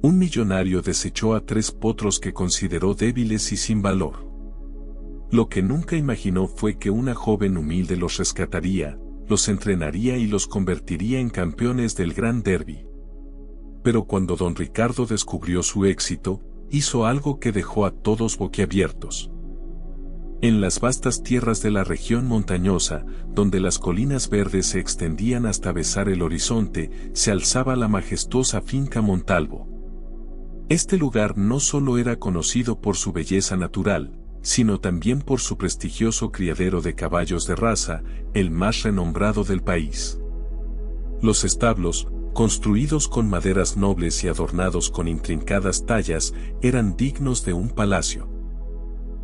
Un millonario desechó a 3 potros que consideró débiles y sin valor. Lo que nunca imaginó fue que una joven humilde los rescataría, los entrenaría y los convertiría en campeones del Gran Derby. Pero cuando don Ricardo descubrió su éxito, hizo algo que dejó a todos boquiabiertos. En las vastas tierras de la región montañosa, donde las colinas verdes se extendían hasta besar el horizonte, se alzaba la majestuosa finca Montalvo. Este lugar no solo era conocido por su belleza natural, sino también por su prestigioso criadero de caballos de raza, el más renombrado del país. Los establos, construidos con maderas nobles y adornados con intrincadas tallas, eran dignos de un palacio.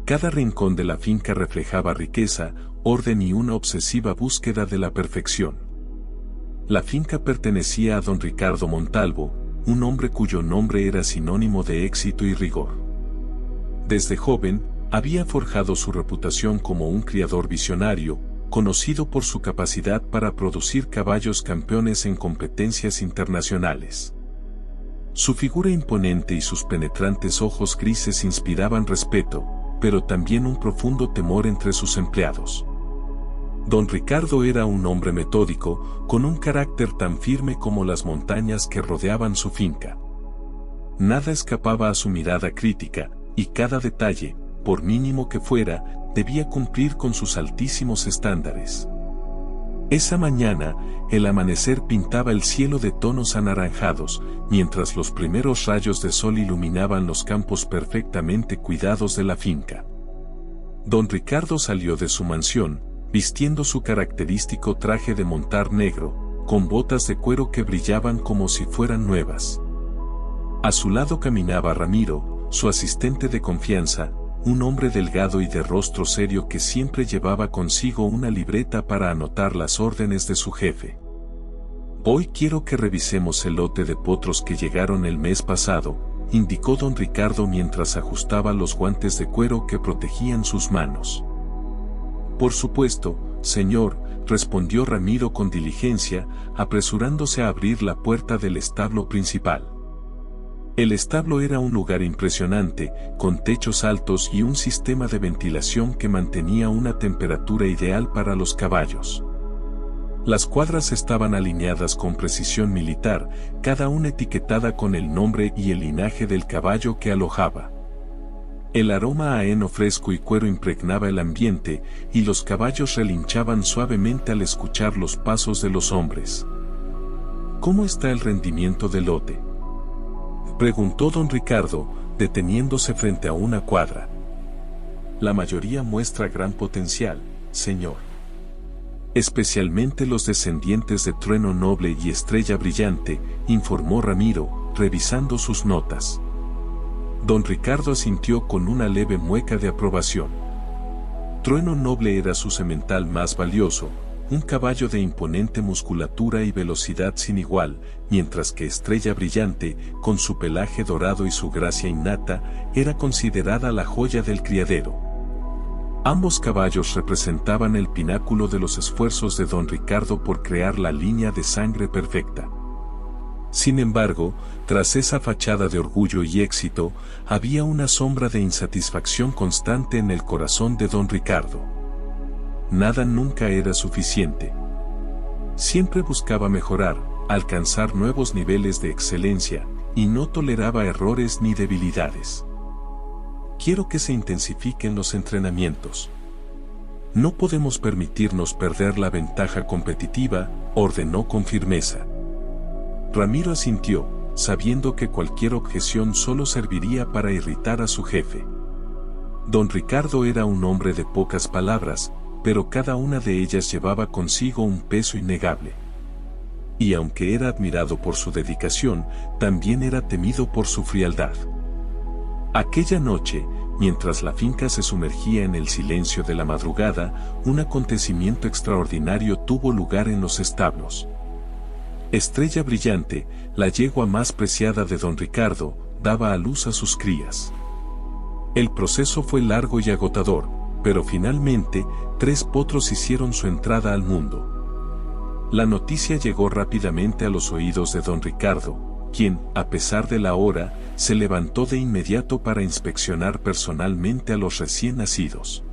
Cada rincón de la finca reflejaba riqueza, orden y una obsesiva búsqueda de la perfección. La finca pertenecía a don Ricardo Montalvo, un hombre cuyo nombre era sinónimo de éxito y rigor. Desde joven, había forjado su reputación como un criador visionario, conocido por su capacidad para producir caballos campeones en competencias internacionales. Su figura imponente y sus penetrantes ojos grises inspiraban respeto, pero también un profundo temor entre sus empleados. Don Ricardo era un hombre metódico, con un carácter tan firme como las montañas que rodeaban su finca. Nada escapaba a su mirada crítica, y cada detalle, por mínimo que fuera, debía cumplir con sus altísimos estándares. Esa mañana, el amanecer pintaba el cielo de tonos anaranjados, mientras los primeros rayos de sol iluminaban los campos perfectamente cuidados de la finca. Don Ricardo salió de su mansión, vistiendo su característico traje de montar negro, con botas de cuero que brillaban como si fueran nuevas. A su lado caminaba Ramiro, su asistente de confianza, un hombre delgado y de rostro serio que siempre llevaba consigo una libreta para anotar las órdenes de su jefe. «Hoy quiero que revisemos el lote de potros que llegaron el mes pasado», indicó don Ricardo mientras ajustaba los guantes de cuero que protegían sus manos. «Por supuesto, señor», respondió Ramiro con diligencia, apresurándose a abrir la puerta del establo principal. El establo era un lugar impresionante, con techos altos y un sistema de ventilación que mantenía una temperatura ideal para los caballos. Las cuadras estaban alineadas con precisión militar, cada una etiquetada con el nombre y el linaje del caballo que alojaba. El aroma a heno fresco y cuero impregnaba el ambiente, y los caballos relinchaban suavemente al escuchar los pasos de los hombres. «¿Cómo está el rendimiento del lote?», preguntó don Ricardo, deteniéndose frente a una cuadra. «La mayoría muestra gran potencial, señor. Especialmente los descendientes de Trueno Noble y Estrella Brillante», informó Ramiro, revisando sus notas. Don Ricardo asintió con una leve mueca de aprobación. Trueno Noble era su semental más valioso, un caballo de imponente musculatura y velocidad sin igual, mientras que Estrella Brillante, con su pelaje dorado y su gracia innata, era considerada la joya del criadero. Ambos caballos representaban el pináculo de los esfuerzos de don Ricardo por crear la línea de sangre perfecta. Sin embargo, tras esa fachada de orgullo y éxito, había una sombra de insatisfacción constante en el corazón de don Ricardo. Nada nunca era suficiente. Siempre buscaba mejorar, alcanzar nuevos niveles de excelencia, y no toleraba errores ni debilidades. «Quiero que se intensifiquen los entrenamientos. No podemos permitirnos perder la ventaja competitiva», ordenó con firmeza. Ramiro asintió, sabiendo que cualquier objeción solo serviría para irritar a su jefe. Don Ricardo era un hombre de pocas palabras, pero cada una de ellas llevaba consigo un peso innegable. Y aunque era admirado por su dedicación, también era temido por su frialdad. Aquella noche, mientras la finca se sumergía en el silencio de la madrugada, un acontecimiento extraordinario tuvo lugar en los establos. Estrella Brillante, la yegua más preciada de don Ricardo, daba a luz a sus crías. El proceso fue largo y agotador, pero finalmente, 3 potros hicieron su entrada al mundo. La noticia llegó rápidamente a los oídos de don Ricardo, quien, a pesar de la hora, se levantó de inmediato para inspeccionar personalmente a los recién nacidos.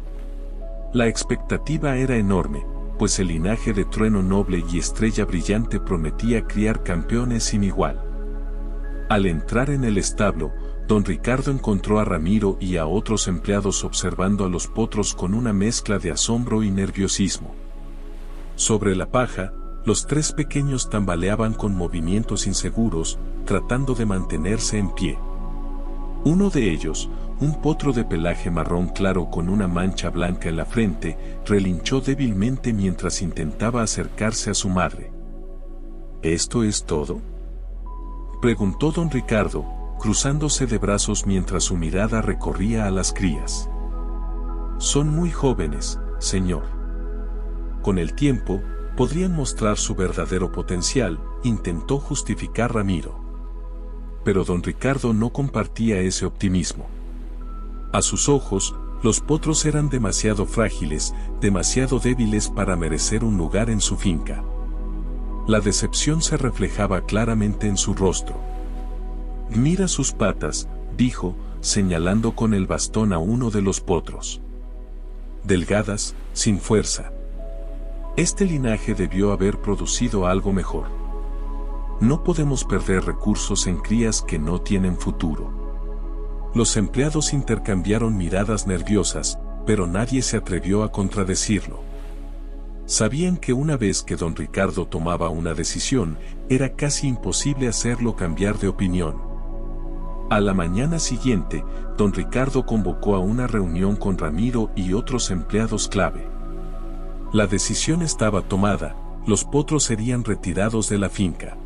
La expectativa era enorme, pues el linaje de Trueno Noble y Estrella Brillante prometía criar campeones sin igual. Al entrar en el establo, don Ricardo encontró a Ramiro y a otros empleados observando a los potros con una mezcla de asombro y nerviosismo. Sobre la paja, los tres pequeños tambaleaban con movimientos inseguros, tratando de mantenerse en pie. Uno de ellos, un potro de pelaje marrón claro con una mancha blanca en la frente, relinchó débilmente mientras intentaba acercarse a su madre. ¿Esto es todo?, preguntó don Ricardo, cruzándose de brazos mientras su mirada recorría a las crías. Son muy jóvenes, señor. Con el tiempo, podrían mostrar su verdadero potencial, intentó justificar Ramiro. Pero don Ricardo no compartía ese optimismo. A sus ojos, los potros eran demasiado frágiles, demasiado débiles para merecer un lugar en su finca. La decepción se reflejaba claramente en su rostro. «Mira sus patas», dijo, señalando con el bastón a uno de los potros. «Delgadas, sin fuerza. Este linaje debió haber producido algo mejor. No podemos perder recursos en crías que no tienen futuro». Los empleados intercambiaron miradas nerviosas, pero nadie se atrevió a contradecirlo. Sabían que una vez que don Ricardo tomaba una decisión, era casi imposible hacerlo cambiar de opinión. A la mañana siguiente, don Ricardo convocó a una reunión con Ramiro y otros empleados clave. La decisión estaba tomada, los potros serían retirados de la finca.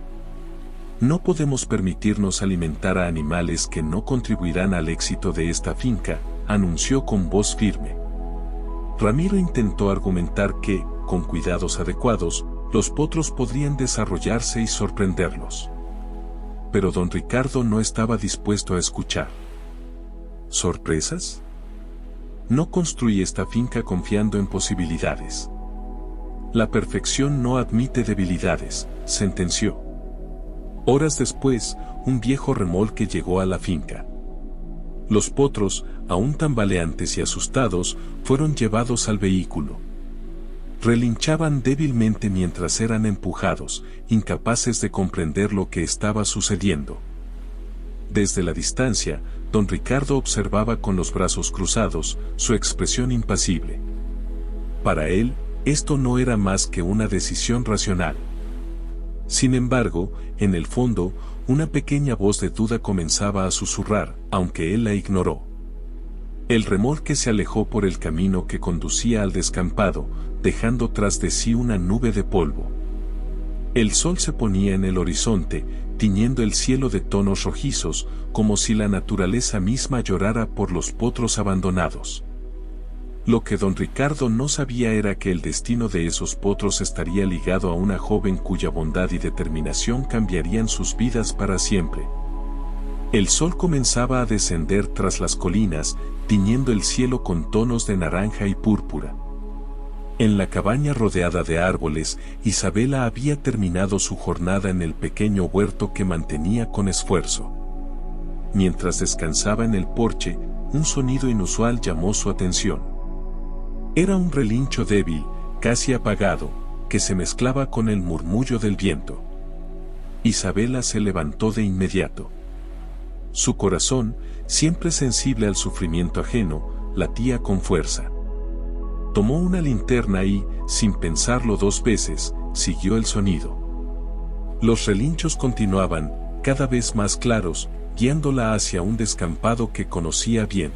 No podemos permitirnos alimentar a animales que no contribuirán al éxito de esta finca, anunció con voz firme. Ramiro intentó argumentar que, con cuidados adecuados, los potros podrían desarrollarse y sorprenderlos. Pero don Ricardo no estaba dispuesto a escuchar. ¿Sorpresas? No construí esta finca confiando en posibilidades. La perfección no admite debilidades, sentenció. Horas después, un viejo remolque llegó a la finca. Los potros, aún tambaleantes y asustados, fueron llevados al vehículo. Relinchaban débilmente mientras eran empujados, incapaces de comprender lo que estaba sucediendo. Desde la distancia, don Ricardo observaba con los brazos cruzados, su expresión impasible. Para él, esto no era más que una decisión racional. Sin embargo, en el fondo, una pequeña voz de duda comenzaba a susurrar, aunque él la ignoró. El remolque se alejó por el camino que conducía al descampado, dejando tras de sí una nube de polvo. El sol se ponía en el horizonte, tiñendo el cielo de tonos rojizos, como si la naturaleza misma llorara por los potros abandonados. Lo que don Ricardo no sabía era que el destino de esos potros estaría ligado a una joven cuya bondad y determinación cambiarían sus vidas para siempre. El sol comenzaba a descender tras las colinas, tiñendo el cielo con tonos de naranja y púrpura. En la cabaña rodeada de árboles, Isabela había terminado su jornada en el pequeño huerto que mantenía con esfuerzo. Mientras descansaba en el porche, un sonido inusual llamó su atención. Era un relincho débil, casi apagado, que se mezclaba con el murmullo del viento. Isabela se levantó de inmediato. Su corazón, siempre sensible al sufrimiento ajeno, latía con fuerza. Tomó una linterna y, sin pensarlo dos veces, siguió el sonido. Los relinchos continuaban, cada vez más claros, guiándola hacia un descampado que conocía bien.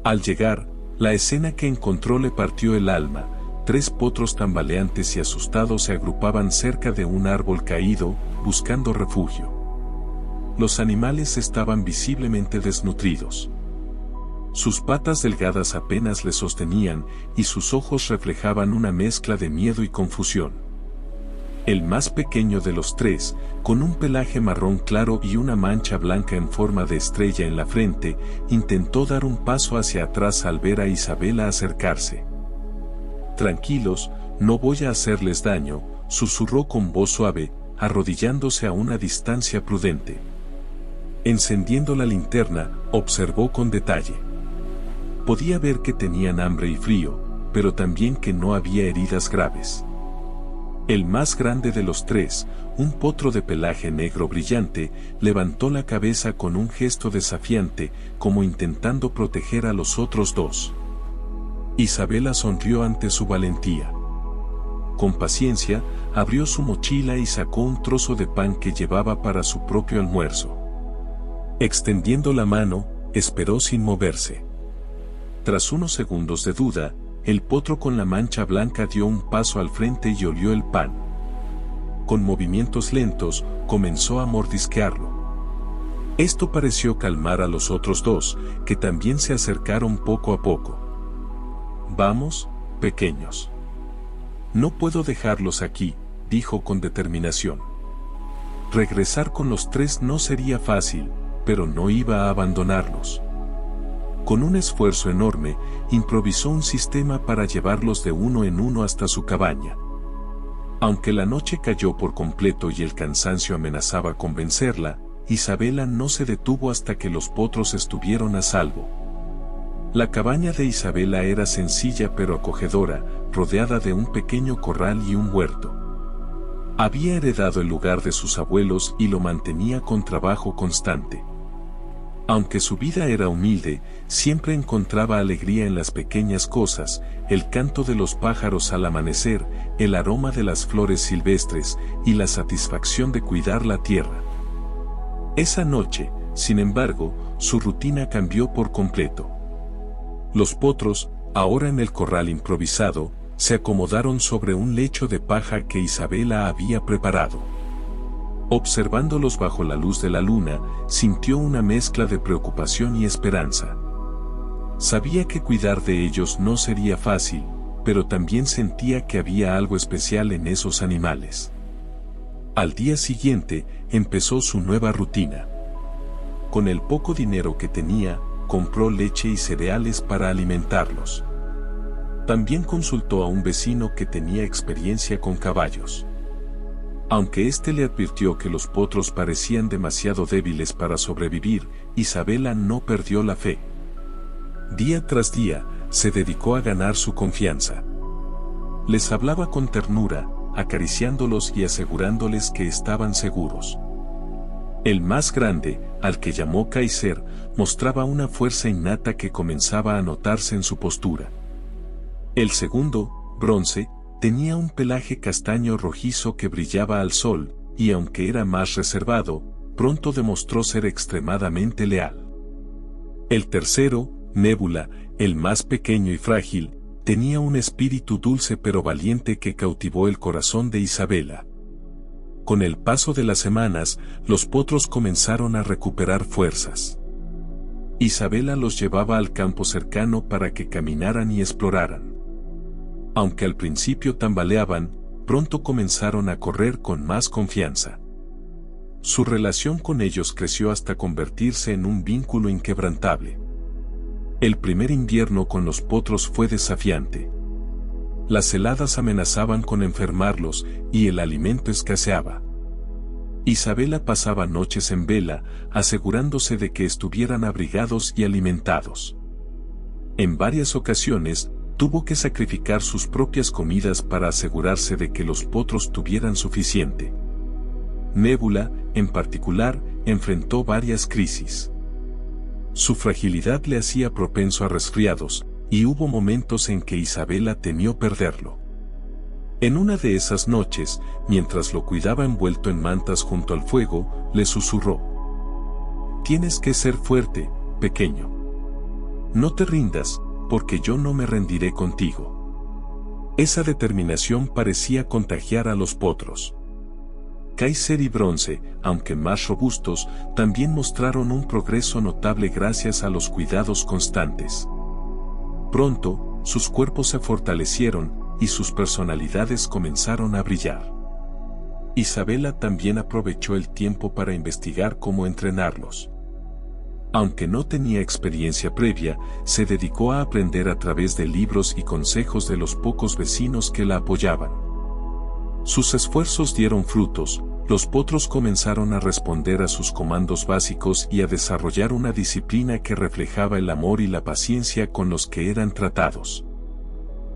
Al llegar, la escena que encontró le partió el alma. 3 potros tambaleantes y asustados se agrupaban cerca de un árbol caído, buscando refugio. Los animales estaban visiblemente desnutridos. Sus patas delgadas apenas le sostenían, y sus ojos reflejaban una mezcla de miedo y confusión. El más pequeño de los 3, con un pelaje marrón claro y una mancha blanca en forma de estrella en la frente, intentó dar un paso hacia atrás al ver a Isabela acercarse. «Tranquilos, no voy a hacerles daño», susurró con voz suave, arrodillándose a una distancia prudente. Encendiendo la linterna, observó con detalle. Podía ver que tenían hambre y frío, pero también que no había heridas graves. El más grande de los tres, un potro de pelaje negro brillante, levantó la cabeza con un gesto desafiante, como intentando proteger a los otros dos. Isabela sonrió ante su valentía. Con paciencia, abrió su mochila y sacó un trozo de pan que llevaba para su propio almuerzo. Extendiendo la mano, esperó sin moverse. Tras unos segundos de duda, el potro con la mancha blanca dio un paso al frente y olió el pan. Con movimientos lentos, comenzó a mordisquearlo. Esto pareció calmar a los otros dos, que también se acercaron poco a poco. «Vamos, pequeños. No puedo dejarlos aquí», dijo con determinación. Regresar con los tres no sería fácil, pero no iba a abandonarlos. Con un esfuerzo enorme, improvisó un sistema para llevarlos de uno en uno hasta su cabaña. Aunque la noche cayó por completo y el cansancio amenazaba con vencerla, Isabela no se detuvo hasta que los potros estuvieron a salvo. La cabaña de Isabela era sencilla pero acogedora, rodeada de un pequeño corral y un huerto. Había heredado el lugar de sus abuelos y lo mantenía con trabajo constante. Aunque su vida era humilde, siempre encontraba alegría en las pequeñas cosas, el canto de los pájaros al amanecer, el aroma de las flores silvestres y la satisfacción de cuidar la tierra. Esa noche, sin embargo, su rutina cambió por completo. Los potros, ahora en el corral improvisado, se acomodaron sobre un lecho de paja que Isabela había preparado. Observándolos bajo la luz de la luna, sintió una mezcla de preocupación y esperanza. Sabía que cuidar de ellos no sería fácil, pero también sentía que había algo especial en esos animales. Al día siguiente, empezó su nueva rutina. Con el poco dinero que tenía, compró leche y cereales para alimentarlos. También consultó a un vecino que tenía experiencia con caballos. Aunque éste le advirtió que los potros parecían demasiado débiles para sobrevivir, Isabela no perdió la fe. Día tras día, se dedicó a ganar su confianza. Les hablaba con ternura, acariciándolos y asegurándoles que estaban seguros. El más grande, al que llamó Kaiser, mostraba una fuerza innata que comenzaba a notarse en su postura. El segundo, Bronce, tenía un pelaje castaño rojizo que brillaba al sol, y aunque era más reservado, pronto demostró ser extremadamente leal. El tercero, Nébula, el más pequeño y frágil, tenía un espíritu dulce pero valiente que cautivó el corazón de Isabela. Con el paso de las semanas, los potros comenzaron a recuperar fuerzas. Isabela los llevaba al campo cercano para que caminaran y exploraran. Aunque al principio tambaleaban, pronto comenzaron a correr con más confianza. Su relación con ellos creció hasta convertirse en un vínculo inquebrantable. El primer invierno con los potros fue desafiante. Las heladas amenazaban con enfermarlos y el alimento escaseaba. Isabela pasaba noches en vela, asegurándose de que estuvieran abrigados y alimentados. En varias ocasiones, tuvo que sacrificar sus propias comidas para asegurarse de que los potros tuvieran suficiente. Nébula, en particular, enfrentó varias crisis. Su fragilidad le hacía propenso a resfriados, y hubo momentos en que Isabela temió perderlo. En una de esas noches, mientras lo cuidaba envuelto en mantas junto al fuego, le susurró: «Tienes que ser fuerte, pequeño. No te rindas, porque yo no me rendiré contigo». Esa determinación parecía contagiar a los potros. Kaiser y Bronce, aunque más robustos, también mostraron un progreso notable gracias a los cuidados constantes. Pronto, sus cuerpos se fortalecieron y sus personalidades comenzaron a brillar. Isabela también aprovechó el tiempo para investigar cómo entrenarlos. Aunque no tenía experiencia previa, se dedicó a aprender a través de libros y consejos de los pocos vecinos que la apoyaban. Sus esfuerzos dieron frutos, los potros comenzaron a responder a sus comandos básicos y a desarrollar una disciplina que reflejaba el amor y la paciencia con los que eran tratados.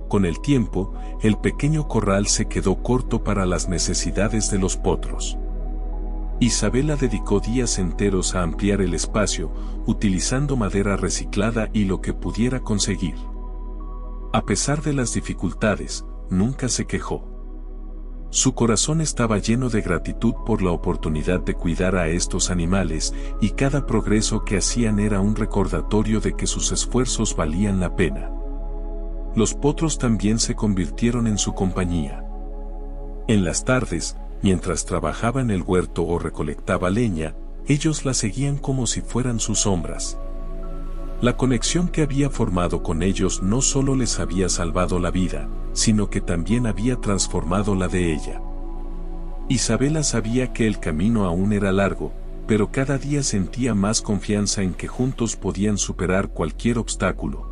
Con el tiempo, el pequeño corral se quedó corto para las necesidades de los potros. Isabela dedicó días enteros a ampliar el espacio, utilizando madera reciclada y lo que pudiera conseguir. A pesar de las dificultades, nunca se quejó. Su corazón estaba lleno de gratitud por la oportunidad de cuidar a estos animales, y cada progreso que hacían era un recordatorio de que sus esfuerzos valían la pena. Los potros también se convirtieron en su compañía. En las tardes, mientras trabajaba en el huerto o recolectaba leña, ellos la seguían como si fueran sus sombras. La conexión que había formado con ellos no solo les había salvado la vida, sino que también había transformado la de ella. Isabela sabía que el camino aún era largo, pero cada día sentía más confianza en que juntos podían superar cualquier obstáculo.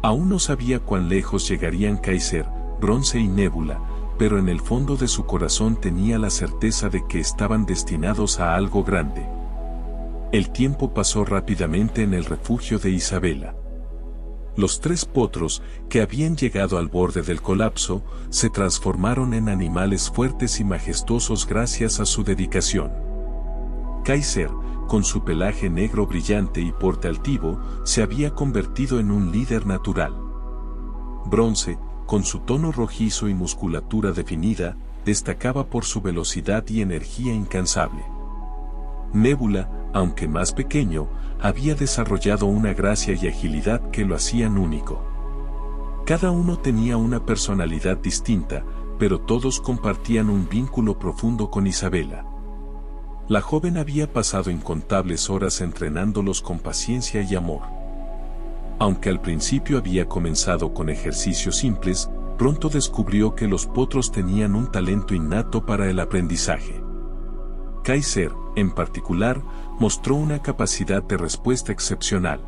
Aún no sabía cuán lejos llegarían Kaiser, Bronce y Nébula, pero en el fondo de su corazón tenía la certeza de que estaban destinados a algo grande. El tiempo pasó rápidamente en el refugio de Isabela. Los 3 potros, que habían llegado al borde del colapso, se transformaron en animales fuertes y majestuosos gracias a su dedicación. Kaiser, con su pelaje negro brillante y porte altivo, se había convertido en un líder natural. Bronce, con su tono rojizo y musculatura definida, destacaba por su velocidad y energía incansable. Nébula, aunque más pequeño, había desarrollado una gracia y agilidad que lo hacían único. Cada uno tenía una personalidad distinta, pero todos compartían un vínculo profundo con Isabela. La joven había pasado incontables horas entrenándolos con paciencia y amor. Aunque al principio había comenzado con ejercicios simples, pronto descubrió que los potros tenían un talento innato para el aprendizaje. Kaiser, en particular, mostró una capacidad de respuesta excepcional.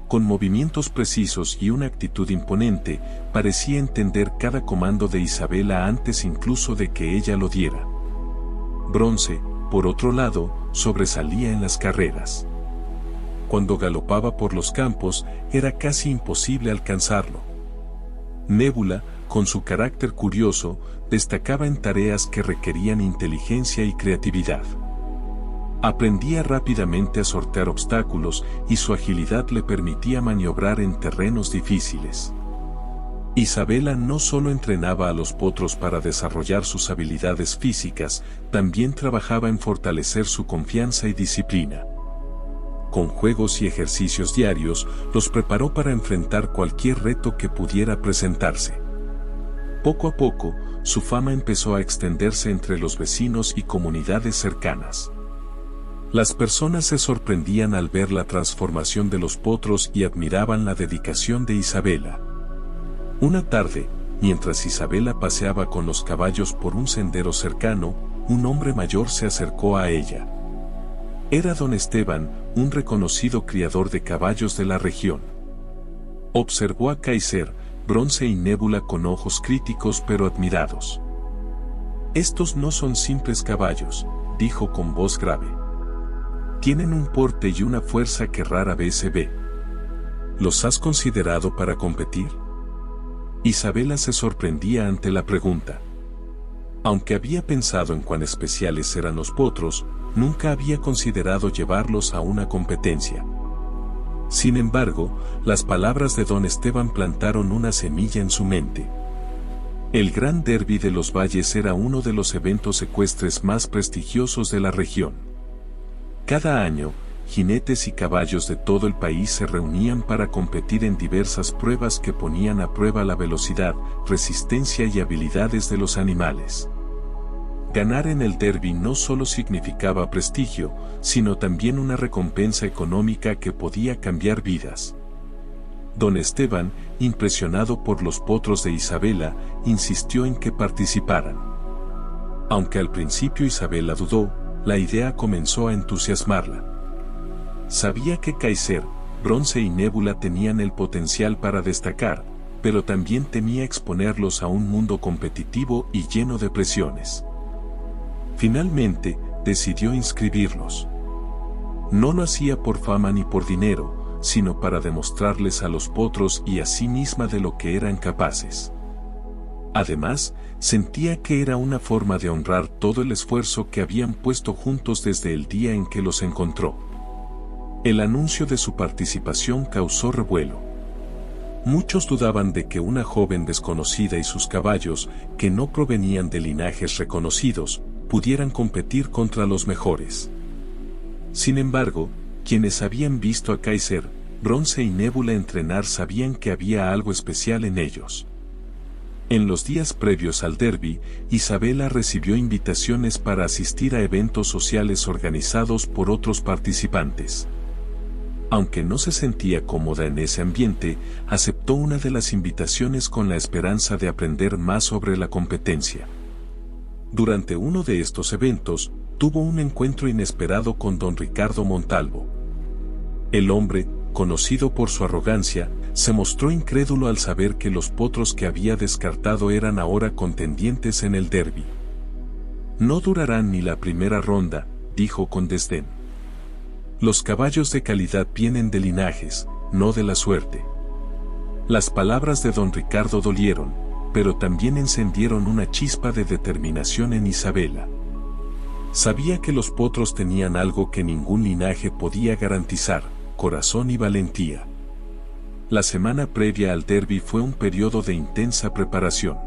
Con movimientos precisos y una actitud imponente, parecía entender cada comando de Isabela antes incluso de que ella lo diera. Bronce, por otro lado, sobresalía en las carreras. Cuando galopaba por los campos, era casi imposible alcanzarlo. Nébula, con su carácter curioso, destacaba en tareas que requerían inteligencia y creatividad. Aprendía rápidamente a sortear obstáculos y su agilidad le permitía maniobrar en terrenos difíciles. Isabela no solo entrenaba a los potros para desarrollar sus habilidades físicas, también trabajaba en fortalecer su confianza y disciplina. Con juegos y ejercicios diarios, los preparó para enfrentar cualquier reto que pudiera presentarse. Poco a poco, su fama empezó a extenderse entre los vecinos y comunidades cercanas. Las personas se sorprendían al ver la transformación de los potros y admiraban la dedicación de Isabela. Una tarde, mientras Isabela paseaba con los caballos por un sendero cercano, un hombre mayor se acercó a ella. Era don Esteban, un reconocido criador de caballos de la región. Observó a Kaiser, Bronce y Nébula con ojos críticos pero admirados. «Estos no son simples caballos», dijo con voz grave. «Tienen un porte y una fuerza que rara vez se ve. ¿Los has considerado para competir?» Isabela se sorprendía ante la pregunta. Aunque había pensado en cuán especiales eran los potros, nunca había considerado llevarlos a una competencia. Sin embargo, las palabras de don Esteban plantaron una semilla en su mente. El Gran Derby de los Valles era uno de los eventos ecuestres más prestigiosos de la región. Cada año, jinetes y caballos de todo el país se reunían para competir en diversas pruebas que ponían a prueba la velocidad, resistencia y habilidades de los animales. Ganar en el derby no solo significaba prestigio, sino también una recompensa económica que podía cambiar vidas. Don Esteban, impresionado por los potros de Isabela, insistió en que participaran. Aunque al principio Isabela dudó, la idea comenzó a entusiasmarla. Sabía que Kaiser, Bronce y Nébula tenían el potencial para destacar, pero también temía exponerlos a un mundo competitivo y lleno de presiones. Finalmente, decidió inscribirlos. No lo hacía por fama ni por dinero, sino para demostrarles a los potros y a sí misma de lo que eran capaces. Además, sentía que era una forma de honrar todo el esfuerzo que habían puesto juntos desde el día en que los encontró. El anuncio de su participación causó revuelo. Muchos dudaban de que una joven desconocida y sus caballos, que no provenían de linajes reconocidos, pudieran competir contra los mejores. Sin embargo, quienes habían visto a Kaiser, Bronce y Nébula entrenar sabían que había algo especial en ellos. En los días previos al derbi, Isabela recibió invitaciones para asistir a eventos sociales organizados por otros participantes. Aunque no se sentía cómoda en ese ambiente, aceptó una de las invitaciones con la esperanza de aprender más sobre la competencia. Durante uno de estos eventos, tuvo un encuentro inesperado con don Ricardo Montalvo. El hombre, conocido por su arrogancia, se mostró incrédulo al saber que los potros que había descartado eran ahora contendientes en el derbi. No durarán ni la primera ronda, dijo con desdén. Los caballos de calidad vienen de linajes, no de la suerte. Las palabras de don Ricardo dolieron, pero también encendieron una chispa de determinación en Isabela. Sabía que los potros tenían algo que ningún linaje podía garantizar: corazón y valentía. La semana previa al derbi fue un periodo de intensa preparación.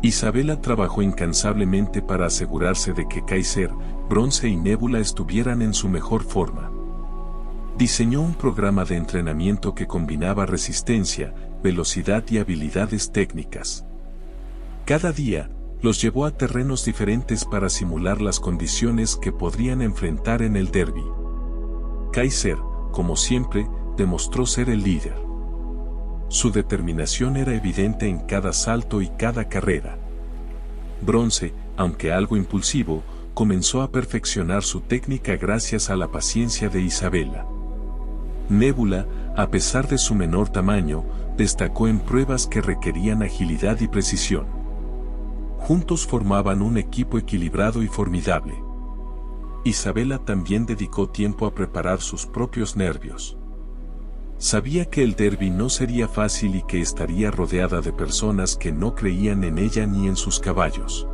Isabela trabajó incansablemente para asegurarse de que Kaiser, Bronce y Nébula estuvieran en su mejor forma. Diseñó un programa de entrenamiento que combinaba resistencia, velocidad y habilidades técnicas. Cada día, los llevó a terrenos diferentes para simular las condiciones que podrían enfrentar en el derbi. Kaiser, como siempre, demostró ser el líder. Su determinación era evidente en cada salto y cada carrera. Bronce, aunque algo impulsivo, comenzó a perfeccionar su técnica gracias a la paciencia de Isabela. Nébula, a pesar de su menor tamaño, destacó en pruebas que requerían agilidad y precisión. Juntos formaban un equipo equilibrado y formidable. Isabela también dedicó tiempo a preparar sus propios nervios. Sabía que el derbi no sería fácil y que estaría rodeada de personas que no creían en ella ni en sus caballos.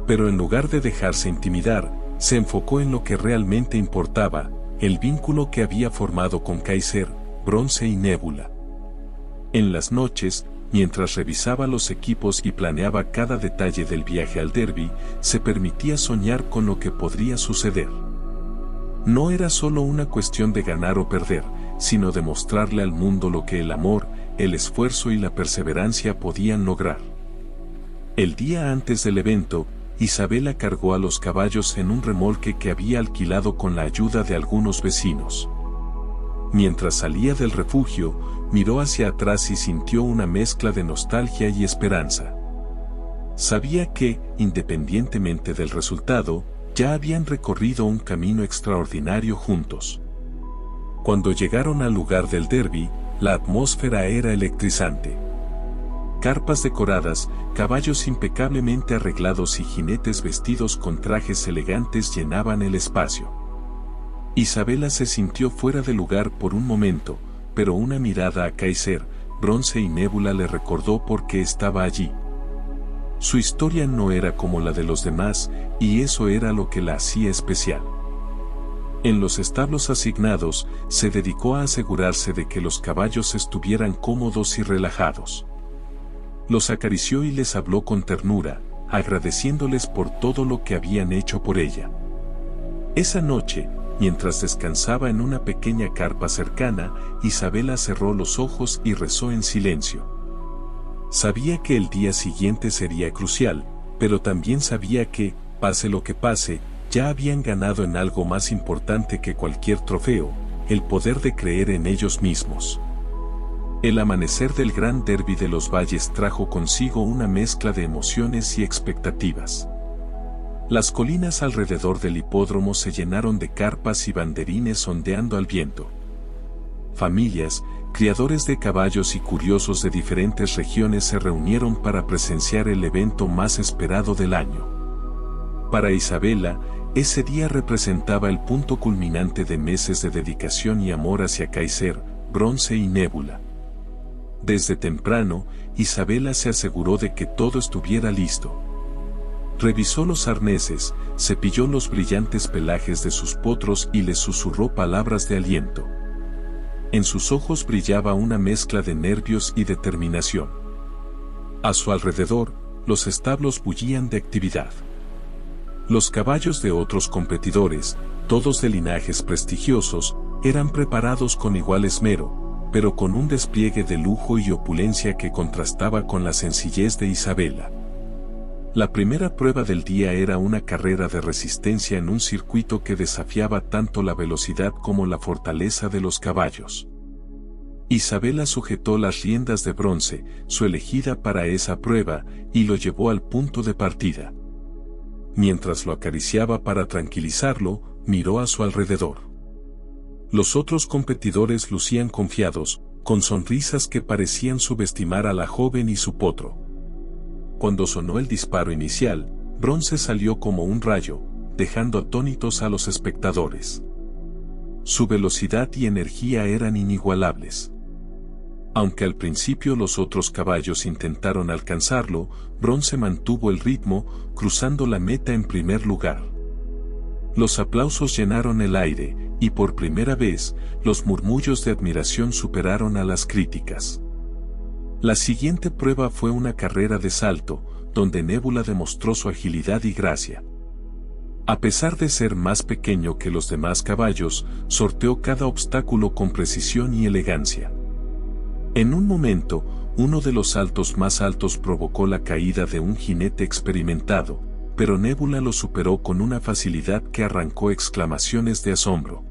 Pero en lugar de dejarse intimidar, se enfocó en lo que realmente importaba: el vínculo que había formado con Kaiser, Bronce y Nébula. En las noches, mientras revisaba los equipos y planeaba cada detalle del viaje al derbi, se permitía soñar con lo que podría suceder. No era solo una cuestión de ganar o perder, sino de mostrarle al mundo lo que el amor, el esfuerzo y la perseverancia podían lograr. El día antes del evento, Isabela cargó a los caballos en un remolque que había alquilado con la ayuda de algunos vecinos. Mientras salía del refugio, miró hacia atrás y sintió una mezcla de nostalgia y esperanza. Sabía que, independientemente del resultado, ya habían recorrido un camino extraordinario juntos. Cuando llegaron al lugar del derbi, la atmósfera era electrizante. Carpas decoradas, caballos impecablemente arreglados y jinetes vestidos con trajes elegantes llenaban el espacio. Isabela se sintió fuera de lugar por un momento, pero una mirada a Kaiser, Bronce y Nébula le recordó por qué estaba allí. Su historia no era como la de los demás, y eso era lo que la hacía especial. En los establos asignados, se dedicó a asegurarse de que los caballos estuvieran cómodos y relajados. Los acarició y les habló con ternura, agradeciéndoles por todo lo que habían hecho por ella. Esa noche, mientras descansaba en una pequeña carpa cercana, Isabela cerró los ojos y rezó en silencio. Sabía que el día siguiente sería crucial, pero también sabía que, pase lo que pase, ya habían ganado en algo más importante que cualquier trofeo: el poder de creer en ellos mismos. El amanecer del gran derbi de los valles trajo consigo una mezcla de emociones y expectativas. Las colinas alrededor del hipódromo se llenaron de carpas y banderines ondeando al viento. Familias, criadores de caballos y curiosos de diferentes regiones se reunieron para presenciar el evento más esperado del año. Para Isabela, ese día representaba el punto culminante de meses de dedicación y amor hacia Kaiser, Bronce y Nébula. Desde temprano, Isabela se aseguró de que todo estuviera listo. Revisó los arneses, cepilló los brillantes pelajes de sus potros y les susurró palabras de aliento. En sus ojos brillaba una mezcla de nervios y determinación. A su alrededor, los establos bullían de actividad. Los caballos de otros competidores, todos de linajes prestigiosos, eran preparados con igual esmero, pero con un despliegue de lujo y opulencia que contrastaba con la sencillez de Isabela. La primera prueba del día era una carrera de resistencia en un circuito que desafiaba tanto la velocidad como la fortaleza de los caballos. Isabela sujetó las riendas de Bronce, su elegida para esa prueba, y lo llevó al punto de partida. Mientras lo acariciaba para tranquilizarlo, miró a su alrededor. Los otros competidores lucían confiados, con sonrisas que parecían subestimar a la joven y su potro. Cuando sonó el disparo inicial, Bronce salió como un rayo, dejando atónitos a los espectadores. Su velocidad y energía eran inigualables. Aunque al principio los otros caballos intentaron alcanzarlo, Bronce mantuvo el ritmo, cruzando la meta en primer lugar. Los aplausos llenaron el aire, y por primera vez, los murmullos de admiración superaron a las críticas. La siguiente prueba fue una carrera de salto, donde Nébula demostró su agilidad y gracia. A pesar de ser más pequeño que los demás caballos, sorteó cada obstáculo con precisión y elegancia. En un momento, uno de los saltos más altos provocó la caída de un jinete experimentado, pero Nébula lo superó con una facilidad que arrancó exclamaciones de asombro.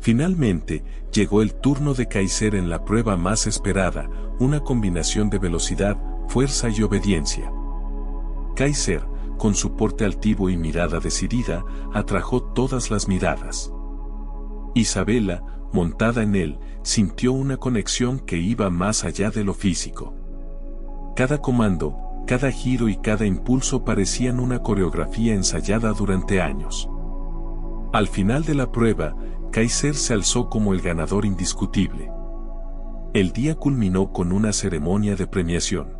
Finalmente, llegó el turno de Kaiser en la prueba más esperada, una combinación de velocidad, fuerza y obediencia. Kaiser, con su porte altivo y mirada decidida, atrajo todas las miradas. Isabela, montada en él, sintió una conexión que iba más allá de lo físico. Cada comando, cada giro y cada impulso parecían una coreografía ensayada durante años. Al final de la prueba, Kaiser se alzó como el ganador indiscutible. El día culminó con una ceremonia de premiación.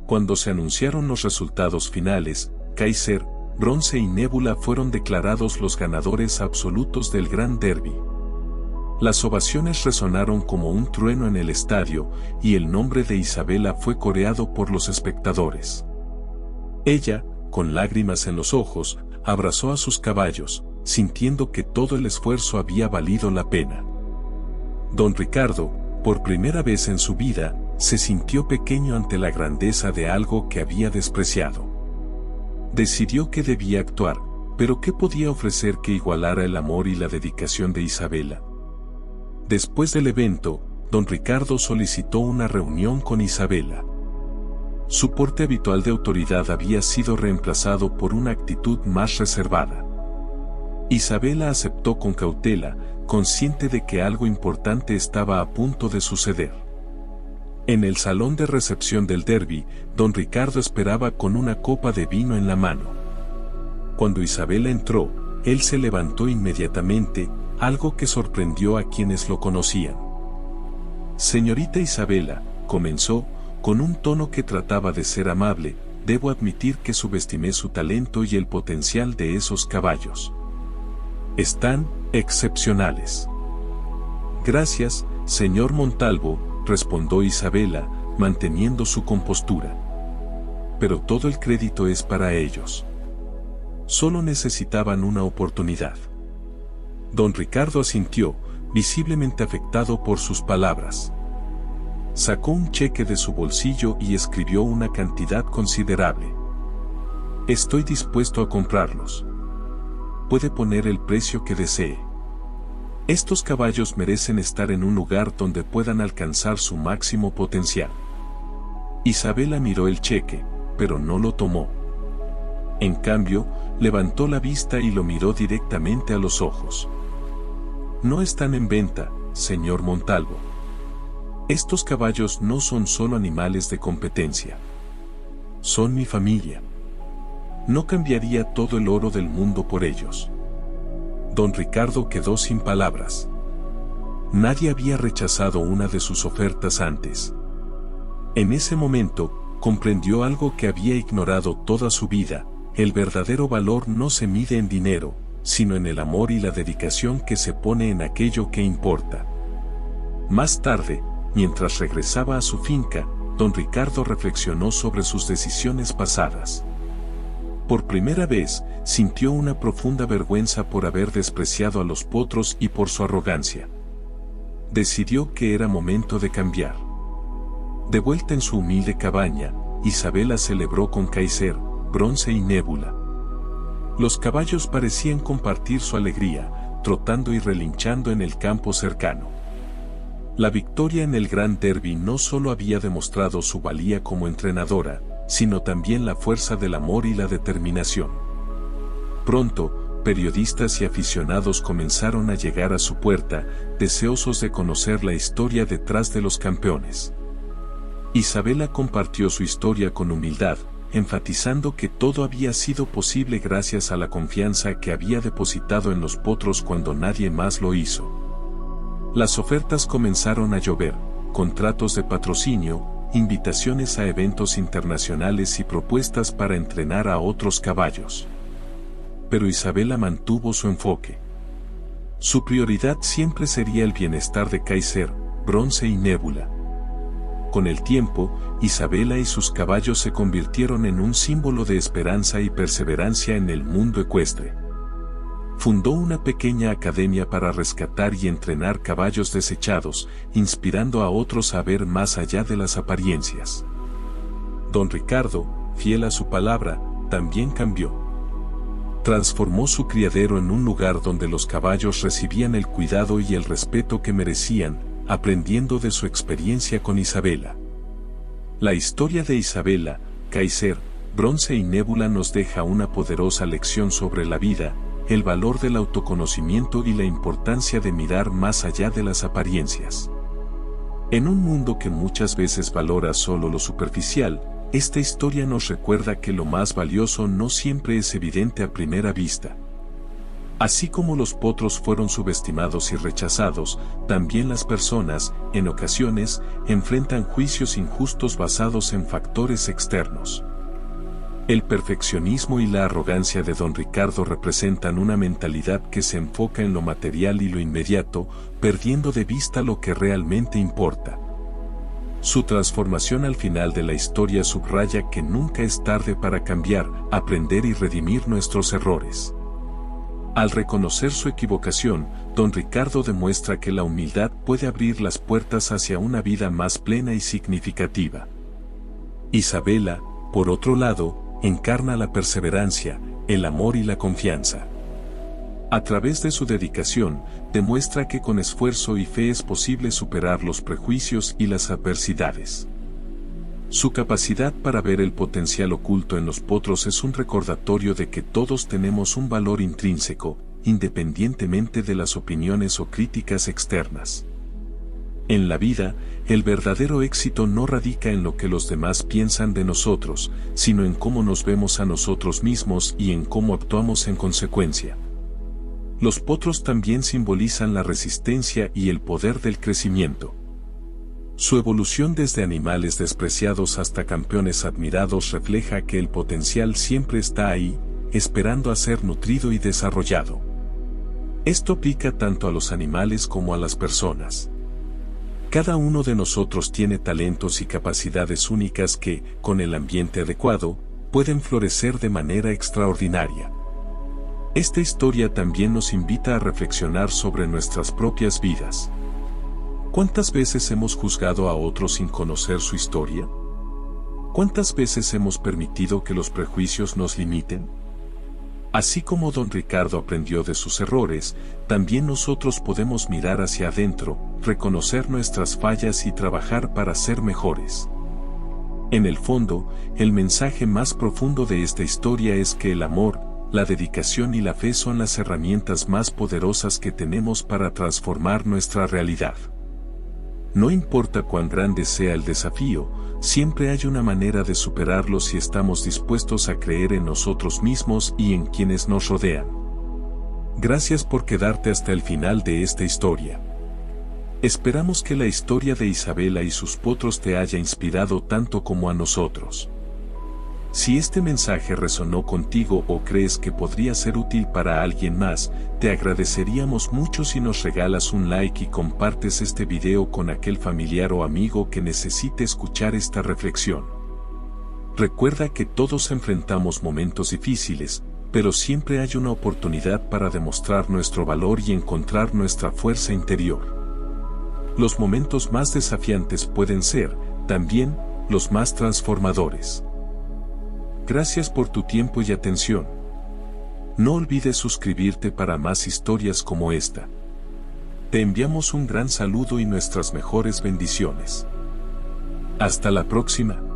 Cuando se anunciaron los resultados finales, Kaiser, Bronce y Nébula fueron declarados los ganadores absolutos del Gran Derby. Las ovaciones resonaron como un trueno en el estadio, y el nombre de Isabela fue coreado por los espectadores. Ella, con lágrimas en los ojos, abrazó a sus caballos, sintiendo que todo el esfuerzo había valido la pena. Don Ricardo, por primera vez en su vida, se sintió pequeño ante la grandeza de algo que había despreciado. Decidió que debía actuar, pero ¿qué podía ofrecer que igualara el amor y la dedicación de Isabela? Después del evento, don Ricardo solicitó una reunión con Isabela. Su porte habitual de autoridad había sido reemplazado por una actitud más reservada. Isabela aceptó con cautela, consciente de que algo importante estaba a punto de suceder. En el salón de recepción del derby, don Ricardo esperaba con una copa de vino en la mano. Cuando Isabela entró, él se levantó inmediatamente, algo que sorprendió a quienes lo conocían. Señorita Isabela, comenzó, con un tono que trataba de ser amable, debo admitir que subestimé su talento y el potencial de esos caballos. Están excepcionales. Gracias, señor Montalvo, respondió Isabela, manteniendo su compostura. Pero todo el crédito es para ellos. Solo necesitaban una oportunidad. Don Ricardo asintió, visiblemente afectado por sus palabras. Sacó un cheque de su bolsillo y escribió una cantidad considerable. Estoy dispuesto a comprarlos. Puede poner el precio que desee. Estos caballos merecen estar en un lugar donde puedan alcanzar su máximo potencial. Isabela miró el cheque, pero no lo tomó. En cambio, levantó la vista y lo miró directamente a los ojos. No están en venta, señor Montalvo. Estos caballos no son solo animales de competencia. Son mi familia. no cambiaría todo el oro del mundo por ellos. Don Ricardo quedó sin palabras. Nadie había rechazado una de sus ofertas antes. En ese momento, comprendió algo que había ignorado toda su vida: el verdadero valor no se mide en dinero, sino en el amor y la dedicación que se pone en aquello que importa. Más tarde, mientras regresaba a su finca, don Ricardo reflexionó sobre sus decisiones pasadas. Por primera vez, sintió una profunda vergüenza por haber despreciado a los potros y por su arrogancia. Decidió que era momento de cambiar. De vuelta en su humilde cabaña, Isabela celebró con Kaiser, Bronce y Nébula. Los caballos parecían compartir su alegría, trotando y relinchando en el campo cercano. La victoria en el Gran Derby no solo había demostrado su valía como entrenadora, sino también la fuerza del amor y la determinación. Pronto, periodistas y aficionados comenzaron a llegar a su puerta, deseosos de conocer la historia detrás de los campeones. Isabela compartió su historia con humildad, enfatizando que todo había sido posible gracias a la confianza que había depositado en los potros cuando nadie más lo hizo. Las ofertas comenzaron a llover: contratos de patrocinio, invitaciones a eventos internacionales y propuestas para entrenar a otros caballos. Pero Isabela mantuvo su enfoque. Su prioridad siempre sería el bienestar de Kaiser, Bronce y Nébula. Con el tiempo, Isabela y sus caballos se convirtieron en un símbolo de esperanza y perseverancia en el mundo ecuestre. Fundó una pequeña academia para rescatar y entrenar caballos desechados, inspirando a otros a ver más allá de las apariencias. Don Ricardo, fiel a su palabra, también cambió. Transformó su criadero en un lugar donde los caballos recibían el cuidado y el respeto que merecían, aprendiendo de su experiencia con Isabela. La historia de Isabela, Kaiser, Bronce y Nébula nos deja una poderosa lección sobre la vida, el valor del autoconocimiento y la importancia de mirar más allá de las apariencias. En un mundo que muchas veces valora solo lo superficial, esta historia nos recuerda que lo más valioso no siempre es evidente a primera vista. Así como los potros fueron subestimados y rechazados, también las personas, en ocasiones, enfrentan juicios injustos basados en factores externos. El perfeccionismo y la arrogancia de don Ricardo representan una mentalidad que se enfoca en lo material y lo inmediato, perdiendo de vista lo que realmente importa. Su transformación al final de la historia subraya que nunca es tarde para cambiar, aprender y redimir nuestros errores. Al reconocer su equivocación, don Ricardo demuestra que la humildad puede abrir las puertas hacia una vida más plena y significativa. Isabela, por otro lado, encarna la perseverancia, el amor y la confianza. A través de su dedicación, demuestra que con esfuerzo y fe es posible superar los prejuicios y las adversidades. Su capacidad para ver el potencial oculto en los potros es un recordatorio de que todos tenemos un valor intrínseco, independientemente de las opiniones o críticas externas. En la vida, el verdadero éxito no radica en lo que los demás piensan de nosotros, sino en cómo nos vemos a nosotros mismos y en cómo actuamos en consecuencia. Los potros también simbolizan la resistencia y el poder del crecimiento. Su evolución desde animales despreciados hasta campeones admirados refleja que el potencial siempre está ahí, esperando a ser nutrido y desarrollado. Esto aplica tanto a los animales como a las personas. Cada uno de nosotros tiene talentos y capacidades únicas que, con el ambiente adecuado, pueden florecer de manera extraordinaria. Esta historia también nos invita a reflexionar sobre nuestras propias vidas. ¿Cuántas veces hemos juzgado a otros sin conocer su historia? ¿Cuántas veces hemos permitido que los prejuicios nos limiten? Así como don Ricardo aprendió de sus errores, también nosotros podemos mirar hacia adentro, reconocer nuestras fallas y trabajar para ser mejores. En el fondo, el mensaje más profundo de esta historia es que el amor, la dedicación y la fe son las herramientas más poderosas que tenemos para transformar nuestra realidad. No importa cuán grande sea el desafío, siempre hay una manera de superarlo si estamos dispuestos a creer en nosotros mismos y en quienes nos rodean. Gracias por quedarte hasta el final de esta historia. Esperamos que la historia de Isabela y sus potros te haya inspirado tanto como a nosotros. Si este mensaje resonó contigo o crees que podría ser útil para alguien más, te agradeceríamos mucho si nos regalas un like y compartes este video con aquel familiar o amigo que necesite escuchar esta reflexión. Recuerda que todos enfrentamos momentos difíciles, pero siempre hay una oportunidad para demostrar nuestro valor y encontrar nuestra fuerza interior. Los momentos más desafiantes pueden ser, también, los más transformadores. Gracias por tu tiempo y atención. No olvides suscribirte para más historias como esta. Te enviamos un gran saludo y nuestras mejores bendiciones. Hasta la próxima.